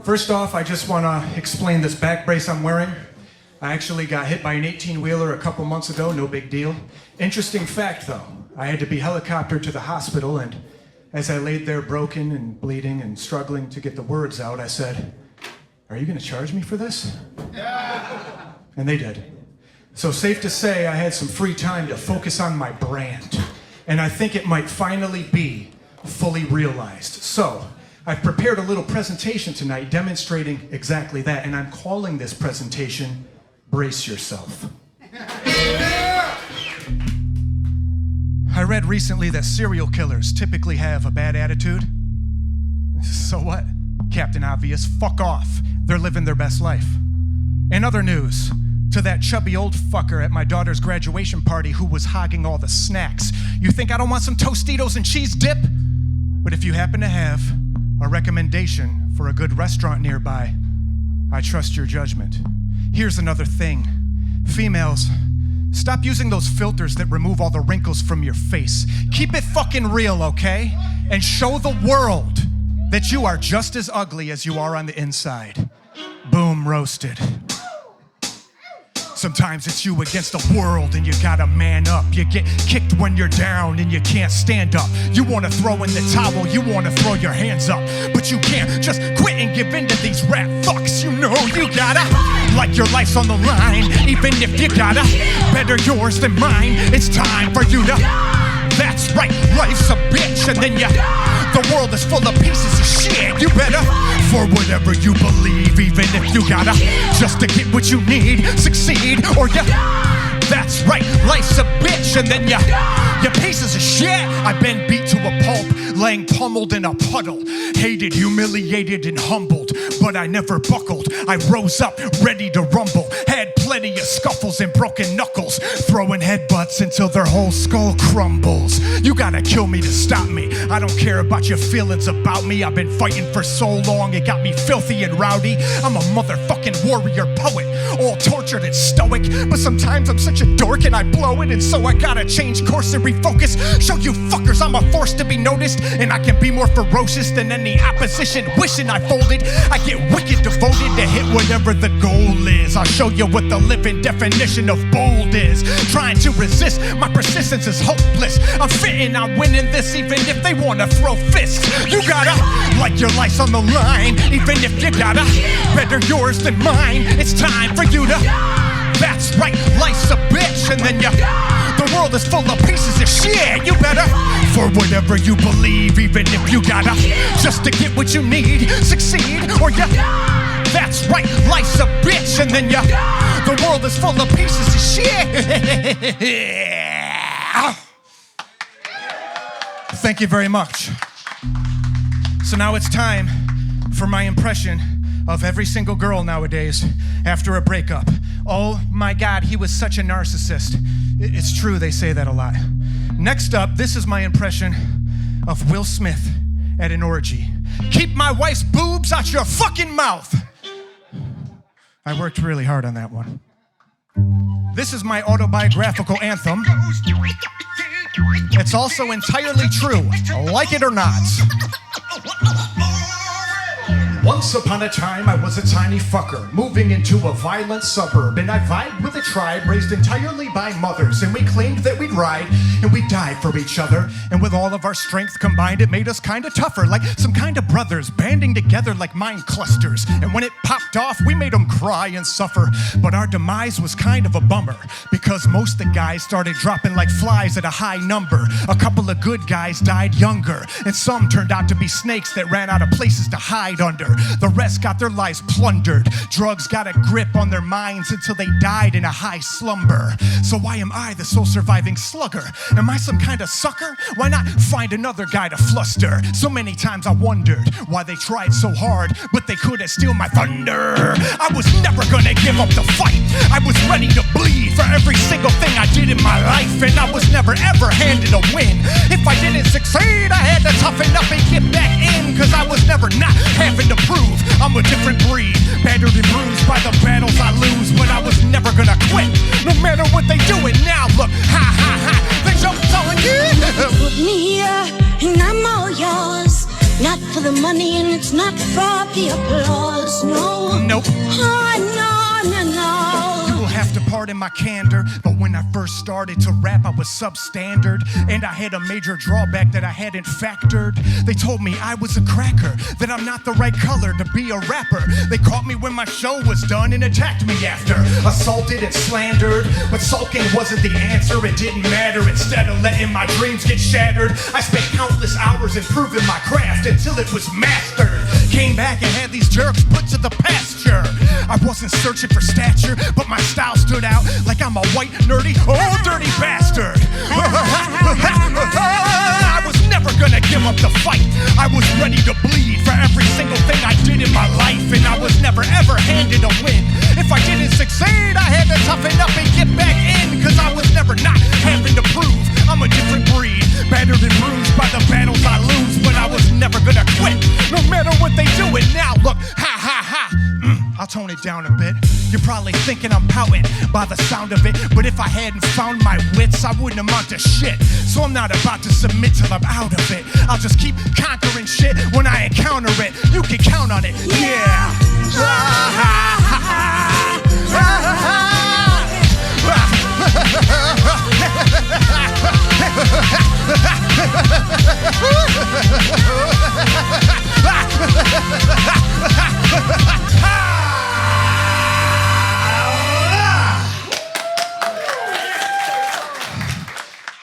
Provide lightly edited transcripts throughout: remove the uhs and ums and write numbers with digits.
First off, I just want to explain this back brace I'm wearing. I actually got hit by an 18-wheeler a couple months ago, no big deal. Interesting fact, though, I had to be helicoptered to the hospital, and as I laid there broken and bleeding and struggling to get the words out, I said, "Are you going to charge me for this?" And they did. So safe to say I had some free time to focus on my brand, and I think it might finally be fully realized. So I've prepared a little presentation tonight demonstrating exactly that, and I'm calling this presentation Brace Yourself. I read recently that serial killers typically have a bad attitude. So what? Captain Obvious, fuck off. They're living their best life. In other news, to that chubby old fucker at my daughter's graduation party who was hogging all the snacks, you think I don't want some Tostitos and cheese dip? But if you happen to have a recommendation for a good restaurant nearby, I trust your judgment. Here's another thing. Females, stop using those filters that remove all the wrinkles from your face. Keep it fucking real, okay? And show the world that you are just as ugly as you are on the inside. Boom, roasted. Sometimes it's you against the world and you gotta man up. You get kicked when you're down and you can't stand up. You wanna throw in the towel, you wanna throw your hands up, but you can't just quit and give in to these rat fucks. You know you gotta, like your life's on the line, even if you gotta better yours than mine. It's time for you to, that's right, life's a bitch, and then the world is full of pieces of shit. You better, for whatever you believe, even if you gotta, just to get what you need, succeed, or that's right, life's a bitch, and then you pieces of shit. I've been beat to a pulp, laying pummeled in a puddle, hated, humiliated, and humbled, but I never buckled. I rose up, ready to rumble, had plenty of scuffles and broken knuckles, throwing headbutts until their whole skull crumbles. You gotta kill me to stop me. I don't care about your feelings about me. I've been fighting for so long, it got me filthy and rowdy. I'm a motherfucking warrior poet, all tortured and stoic, but sometimes I'm such a dork and I blow it, and so I gotta change course and refocus. Show you fuckers I'm a force to be noticed, and I can be more ferocious than any opposition wishing I folded. I get wicked devoted to hit whatever the goal is. I'll show you what the living definition of bold is. Trying to resist, my persistence is hopeless. I'm fitting, I'm winning this even if they wanna throw fists. You gotta, like your life's on the line, even if you gotta better yours than mine. It's time for you to, that's right, life's a bitch, and then the world is full of pieces of shit. You better, for whatever you believe, even if you gotta, just to get what you need, succeed, or that's right, life's a bitch, and then the world is full of pieces of shit. Thank you very much. So now it's time for my impression of every single girl nowadays after a breakup. Oh my God, he was such a narcissist. It's true, they say that a lot. Next up, this is my impression of Will Smith at an orgy. Keep my wife's boobs out your fucking mouth. I worked really hard on that one. This is my autobiographical anthem. It's also entirely true, like it or not. Once upon a time, I was a tiny fucker, moving into a violent suburb, and I vibed with a tribe raised entirely by mothers, and we claimed that we'd ride, and we'd die for each other, and with all of our strength combined, it made us kinda tougher, like some kind of brothers, banding together like mind clusters, and when it popped off, we made them cry and suffer, but our demise was kind of a bummer, because most of the guys started dropping like flies at a high number. A couple of good guys died younger, and some turned out to be snakes that ran out of places to hide under. The rest got their lives plundered. Drugs got a grip on their minds until they died in a high slumber. So why am I the sole surviving slugger? Am I some kind of sucker? Why not find another guy to fluster? So many times I wondered why they tried so hard, but they couldn't steal my thunder. I was never gonna give up the fight. I was ready to bleed for every single thing I did in my life, and I was never ever handed a win. If I didn't succeed, I had to toughen up and get back in, cause I was never not having to prove I'm a different breed, battered and bruised by the battles I lose, but I was never gonna quit, no matter what they do. And now look, ha ha ha, they jumped on you. Put me and I'm all yours, not for the money and it's not for the applause. no. Nope. Oh, no, no, no. You will have to pardon my candor, but when I first started to rap, I was substandard, and I had a major drawback that I hadn't factored. They told me I was a cracker, that I'm not the right color to be a rapper. They caught me when my show was done and attacked me after. Assaulted and slandered, but sulking wasn't the answer. It didn't matter. Instead of letting my dreams get shattered, I spent countless hours improving my craft until it was mastered. Came back and had these jerks put to the pasture. I wasn't searching for stature, but my style stood out like I'm a white, nerdy, old dirty bastard. I was never gonna give up the fight. I was ready to bleed for every single thing I did in my life, and I was never ever handed a win. If I didn't succeed, I had to toughen up and get back in, cause I was never not having to prove I'm a different breed, battered and bruised by the battles I lose, but I was never gonna quit, no matter what they do. And now look, ha ha ha. I'll tone it down a bit. You're probably thinking I'm pouting by the sound of it, but if I hadn't found my wits, I wouldn't amount to shit. So I'm not about to submit till I'm out of it. I'll just keep conquering shit when I encounter it. You can count on it, yeah.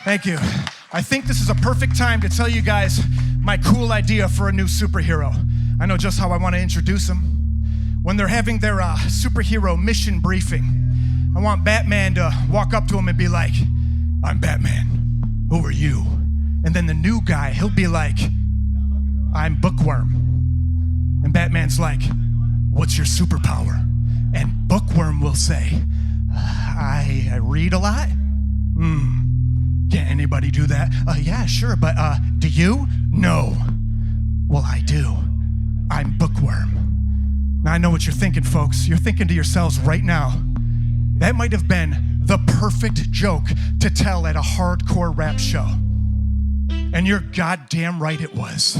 Thank you. I think this is a perfect time to tell you guys my cool idea for a new superhero. I know just how I want to introduce him. When they're having their superhero mission briefing, I want Batman to walk up to him and be like, "I'm Batman. Who are you?" And then the new guy, he'll be like, "I'm Bookworm." And Batman's like, "What's your superpower?" And Bookworm will say, I read a lot. Can't anybody do that? Yeah, sure, but do you? No. Well, I do. I'm Bookworm. Now, I know what you're thinking, folks. You're thinking to yourselves right now, that might have been the perfect joke to tell at a hardcore rap show. And you're goddamn right it was.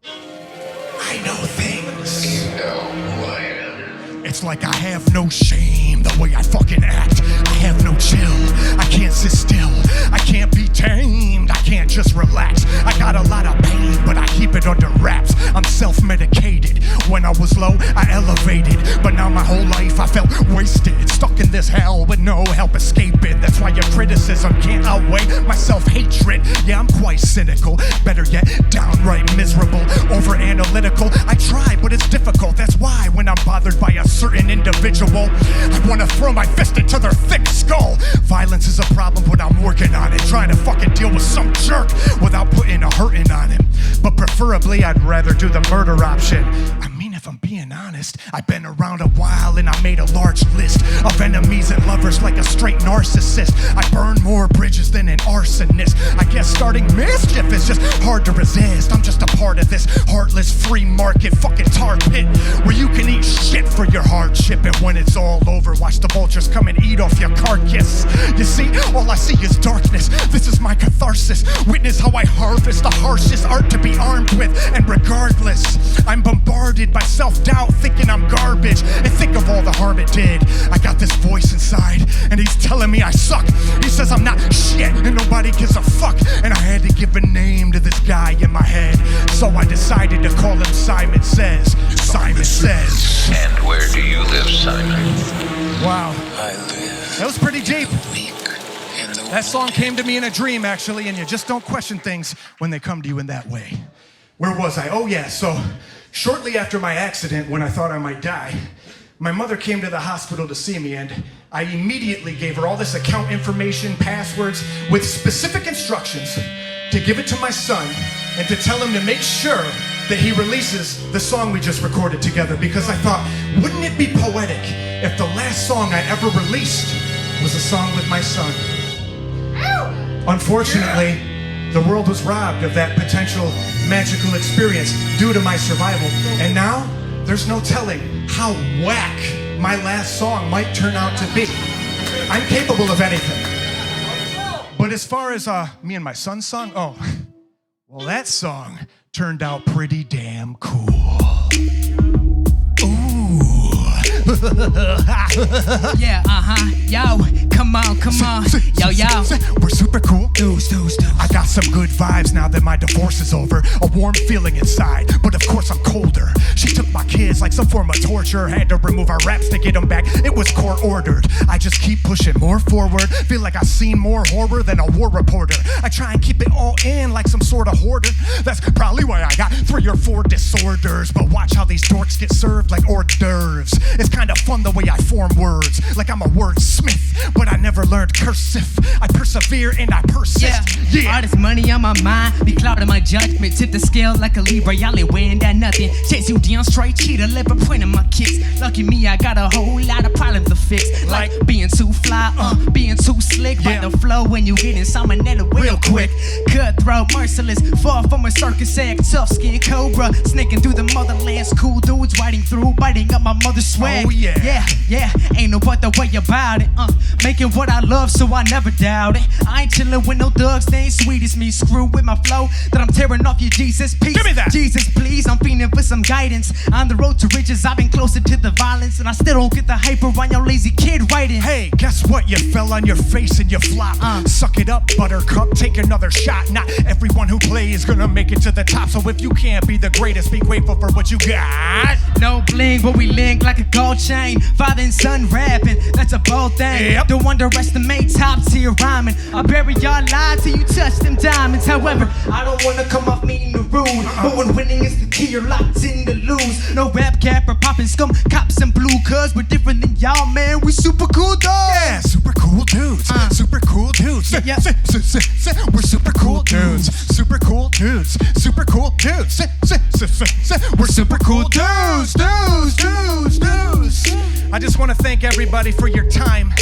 I know things. You know who I am. It's like I have no shame the way I fucking act. I have no chill. I can't sit still. I can't be tamed. I can't just relax. I got a lot of pain, but I keep it under wraps. I'm self-medicated. When I was low, I elevated. But now my whole life I felt wasted. Stuck in this hell with no help escaping. That's why your criticism can't outweigh my self-hatred. Yeah, I'm quite cynical. Better yet, downright miserable. Over-analytical. I try, but it's difficult. That's why when I'm bothered by a certain individual, I want to throw my fist into their thick skull. Violence is a problem, but I'm working on it. Trying to fucking deal with some jerk without putting a hurting on him. But preferably, I'd rather do the murder option. I mean, if I'm being honest, I've been around a while and I made a large list of enemies and lovers like a straight narcissist. I burn more bridges than an arsonist. I guess starting mischief is just hard to resist. I'm just a part of this heartless free market fucking tar pit where you can eat shit for your hardship, and when it's all over, watch the vultures come and eat off your carcass. You see, all I see is darkness. This is my catharsis. Witness how I harvest the harshest art to be armed with, and regardless, I'm bombarded by self-doubt, thinking I'm garbage, and think of all the harm it did. I got this voice inside, and he's telling me I suck. He says I'm not shit, and nobody gives a fuck, and I had to give a name to this guy in my head, so I decided to call him Simon Says. Simon Says. And where do you live, Simon? Wow. I live. That was pretty deep. Weak in the That song came to me in a dream, actually, and you just don't question things when they come to you in that way. Where was I? Oh, yeah, so shortly after my accident, when I thought I might die, my mother came to the hospital to see me, and I immediately gave her all this account information, passwords, with specific instructions to give it to my son and to tell him to make sure that he releases the song we just recorded together, because I thought, wouldn't it be poetic if the last song I ever released was a song with my son? Unfortunately, the world was robbed of that potential magical experience due to my survival, and now there's no telling how whack my last song might turn out to be. I'm capable of anything. But as far as me and my son's song, oh, well, that song turned out pretty damn cool. Ooh. Yeah, yo, come on, yo. We're super cool. Dudes. I got some good vibes now that my divorce is over. A warm feeling inside, but of course I'm colder. She took my kids like some form of torture. Had to remove our wraps to get them back. It was court ordered. I just keep pushing more forward. Feel like I've seen more horror than a war reporter. I try and keep it all in like some sort of hoarder. That's probably why I got 3 or 4 disorders. But watch how these dorks get served like hors d'oeuvres. It's kind of fun the way I form words, like I'm a wordsmith, but I never learned cursive. I persevere and I persist. Yeah. All this money on my mind, be clouding my judgment. Tip the scale like a Libra, y'all ain't winning that nothing. Chase you down straight, cheater, liver pointing my kicks. Lucky me, I got a whole lot of problems to fix. Like being too fly, being too slick. By the flow when you get in salmonella real quick. Cutthroat, merciless, far from a circus act. Tough skin cobra, snaking through the motherland's cool dudes, riding through, biting up my mother's swag. Oh yeah. Yeah, ain't no other way about it. Making what I love, so I never doubt it. I ain't chillin' with no thugs, they ain't sweet as me. Screw with my flow, that I'm tearing off your Jesus piece. Give me that. Jesus, please, I'm feeling for some guidance. On the road to riches, I've been closer to the violence, and I still don't get the hyper on your lazy kid writing. Hey, guess what? You fell on your face and you flop. Suck it up, buttercup, take another shot. Not everyone who plays gonna make it to the top. So if you can't be the greatest, be grateful for what you got. No bling, but we link like a gold chain. Father and son rapping, that's a bold thing. Yep. Don't underestimate top tier rhyming. I bury your lies till you touch them diamonds. However, I don't wanna come off mean or rude, but when winning is the key, you're locked in to lose. No rap cap or popping scum, cops and blue, cuz we're different than y'all, man. We super cool dudes. Yeah, super cool dudes. Super cool dudes. Yeah. We're super cool dudes. Super cool dudes. Super cool dudes. We're super cool dudes. I just want to thank everybody for your time.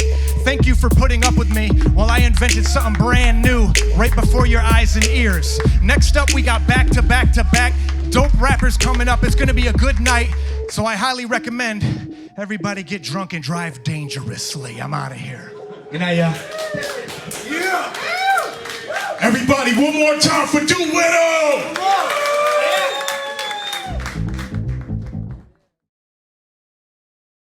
Thank you for putting up with me while I invented something brand new right before your eyes and ears. Next up, we got back to back dope rappers coming up. It's gonna be a good night, so I highly recommend everybody get drunk and drive dangerously. I'm out of here. Good night, y'all. Yeah! Everybody, one more time for DooWiTTle!